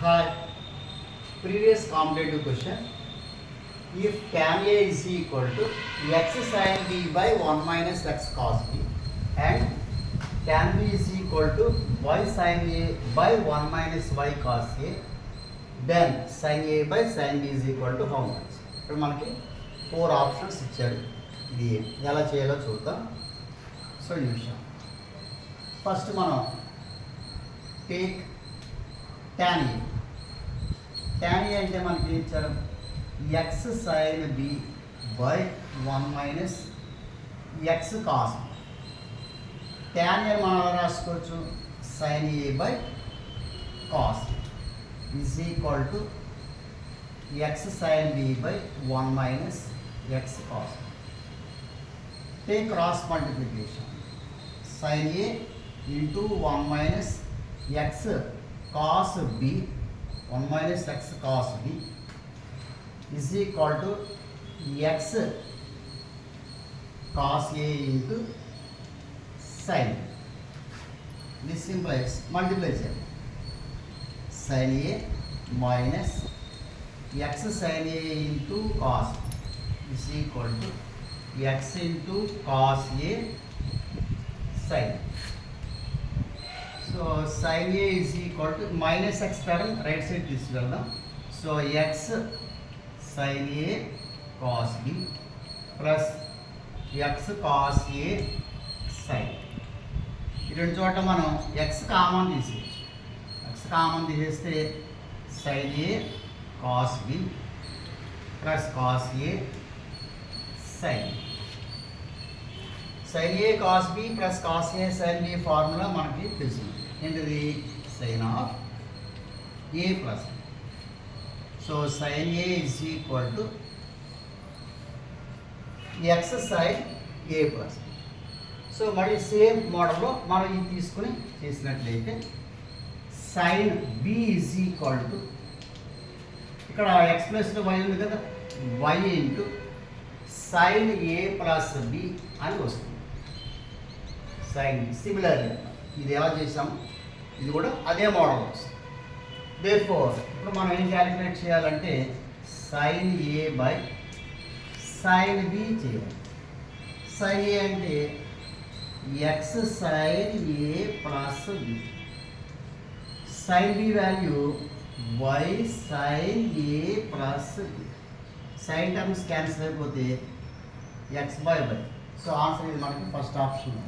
Hi. Previous competitive question. If tan A is equal to x sin B by 1 minus x cos B and tan B is equal to y sin A by 1 minus y cos A, then sin A by sin B is equal to how much? ఇప్పుడు మనకి 4 options ఇచ్చాడు. ఇది ఎలా చేయాలో చూద్దాం. Solution. First మనం take tan A. tan A అంటే మనకి ఇచ్చారు x sin B by 1 minus x cos B. tan A మనం రాసుకోవచ్చు sin A by cos is equal to x sin B by 1 minus x cos B. Take cross multiplication. Sin A into 1 minus x cos B, 1 minus x cos B is equal to x cos A into sin. This implies multiplication. Sin A minus x sin A into cos is equal to x into cos A sin. So sin A is equal to minus x term right side తీసుకెళ్దాం. So x sin A cos B plus x cos A sin. ఈ రెండు చోట్ల మనం x common తీసేయచ్చు. x common తీసేస్తే sin A cos B plus cos A sin. sin A cos B plus cos A sin B formula మనకి తెలుసు. ఏంటిది? sin of A plus B. So sin A is equal to x sin A plus B. So మళ్ళీ same మోడల్లో మనం ఇది తీసుకుని చేసినట్లయితే sin B is equal to ఇక్కడ x ప్లస్లో y ఉంది కదా, y into sin A plus B అని వస్తుంది. sin సిమిలర్లీ ఇది ఎలా చేసాం, ఇది కూడా అదే మోడల్ వస్తుంది. దేర్ఫోర్ ఇప్పుడు మనం ఏం క్యాలిక్యులేట్ చేయాలంటే sin A by sin B చేయాలి. sin A అంటే x sin A plus B, sin B value y sin A plus B. sin terms cancel అయిపోతే x by y. So answer ఇది మనకి ఫస్ట్ ఆప్షన్.